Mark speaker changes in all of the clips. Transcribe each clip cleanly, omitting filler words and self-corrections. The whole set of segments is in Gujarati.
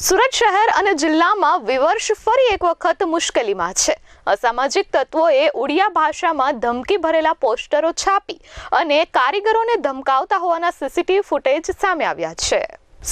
Speaker 1: સુરત શહેર અને જિલ્લામાં વિવર્ષ ફરી એક વખત મુશ્કેલીમાં છે। અસામાજિક તત્વોએ ઉડિયા ભાષામાં ધમકી ભરેલા પોસ્ટરો છાપી અને કારીગરોને ધમકાવતા હોવાના સીસીટીવી ફૂટેજ સામે આવ્યા છે।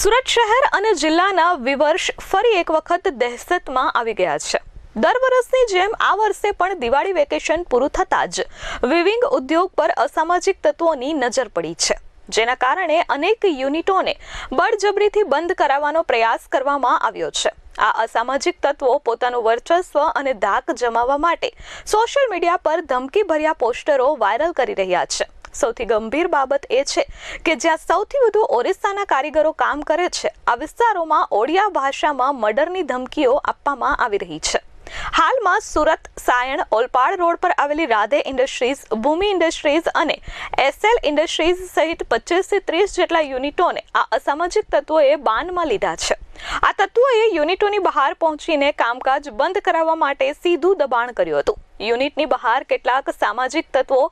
Speaker 1: સુરત શહેર અને જિલ્લાના વિવર્ષ ફરી એક વખત દહેશતમાં આવી ગયા છે। દર વર્ષની જેમ આ વર્ષે પણ દિવાળી વેકેશન પૂરું થતાં જ વિવિંગ ઉદ્યોગ પર અસામાજિક તત્વોની નજર પડી છે, જેના કારણે અનેક યુનિટોને બળજબરીથી બંધ કરાવવાનો પ્રયાસ કરવામાં આવ્યો છે। આ અસામાજિક તત્વો પોતાનું વર્ચસ્વ અને ધાક જમાવવા માટે સોશિયલ મીડિયા પર ધમકીભર્યા પોસ્ટરો વાયરલ કરી રહ્યા છે। સૌથી ગંભીર બાબત એ છે કે જ્યાં સૌથી વધુ ઓરિસ્સાના કારીગરો કામ કરે છે, આ વિસ્તારોમાં ઓડિયા ભાષામાં મર્ડરની ધમકીઓ આપવામાં આવી રહી છે। હાલમાં સુરત સાયણ ઓલપાડ રોડ પર આવેલી રાધે ઇન્ડસ્ટ્રીઝ, ભૂમિ ઇન્ડસ્ટ્રીઝ અને એસએલ ઇન્ડસ્ટ્રીઝ સહિત 25 થી 30 જેટલા યુનિટોને આ અસામાજિક તત્વોએ બાનમાં લીધા છે। આ તત્વોએ યુનિટોની બહાર પહોંચીને કામકાજ બંધ કરાવવા માટે સીધું દબાણ કર્યું હતું। યુનિટની બહાર કેટલાક સામાજિક તત્વો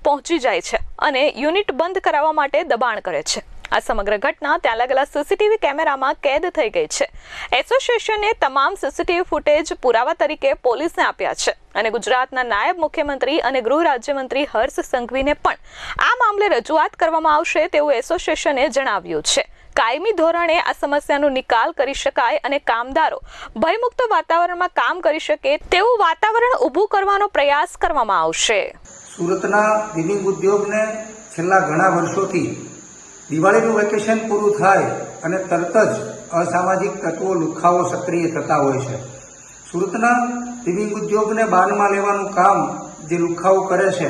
Speaker 1: પહોંચી જાય છે અને યુનિટ બંધ કરાવવા માટે દબાણ કરે છે। આ સમગ્ર ઘટના ત્યાં લાગેલા સીસીટીવી કેમેરામાં કેદ થઈ ગઈ છે। એસોસિએશને તમામ સીસીટીવી ફૂટેજ પુરાવા તરીકે પોલીસને આપ્યા છે અને ગુજરાતના નાયબ મુખ્યમંત્રી અને ગૃહ રાજ્યમંત્રી હર્ષ સંઘવીને પણ આ મામલે રજૂઆત કરવામાં આવશે તેવું એસોસિએશને જણાવ્યું છે। કાયમી ધોરણે આ સમસ્યાનો નિકાલ કરી શકાય અને કામદારો ભયમુક્ત વાતાવરણમાં કામ કરી શકે તેવું વાતાવરણ ઊભું કરવાનો પ્રયાસ કરવામાં આવશે।
Speaker 2: સુરતના વિવિંગ ઉદ્યોગને છેલ્લા ઘણા વર્ષોથી દિવાળીનું વેકેશન પૂરું થાય અને તરત જ અસામાજિક તત્વો લુખ્ખાઓ સક્રિય થતા હોય છે। સુરતના વિવિંગ ઉદ્યોગને બાનમાં લેવાનું કામ જે લુખ્ખાઓ કરે છે,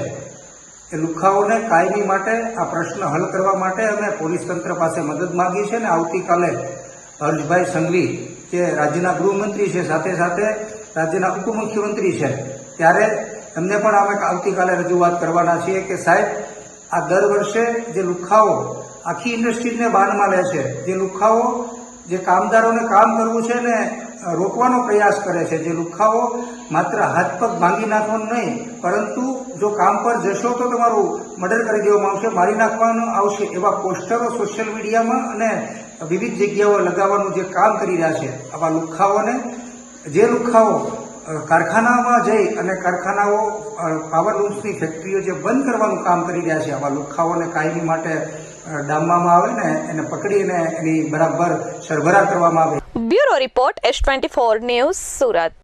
Speaker 2: એ લુખ્ખાઓને કાયમી માટે આ પ્રશ્ન હલ કરવા માટે અમે પોલીસ તંત્ર પાસે મદદ માંગી છે અને આવતીકાલે હર્ષભાઈ સંઘવી જે રાજ્યના ગૃહમંત્રી છે, સાથે સાથે રાજ્યના ઉપમુખ્યમંત્રી છે, ત્યારે એમને પણ અમે આવતીકાલે રજૂઆત કરવાના છીએ કે સાહેબ, આ દર વર્ષે જે લુખ્ખાઓ આખી ઇન્ડસ્ટ્રીઝને બાનમાં લે છે, જે લુખ્ખાઓ જે કામદારોને કામ કરવું છે ને રોકવાનો પ્રયાસ કરે છે, જે લુખ્ખાઓ માત્ર હાથ પગ ભાંગી નાખવાનું નહીં, પરંતુ જો કામ પર જશો તો તમારું મર્ડર કરી દેવામાં આવશે, મારી નાખવાનું આવશે, એવા પોસ્ટરો સોશિયલ મીડિયામાં અને વિવિધ જગ્યાઓ લગાવવાનું જે કામ કરી રહ્યા છે, આવા લુખ્ખાઓને, જે લુખ્ખાઓ કારખાનામાં જઈ અને કારખાનાઓ પાવર લૂમ્સની ફેક્ટરીઓ જે બંધ કરવાનું કામ કરી રહ્યા છે, આવા લુખ્ખાઓને કાયમી માટે ડામવામાં આવે ને એને પકડીને એની બરાબર સરભરા કરવામાં આવે।
Speaker 1: Bureau report S24 news, Surat.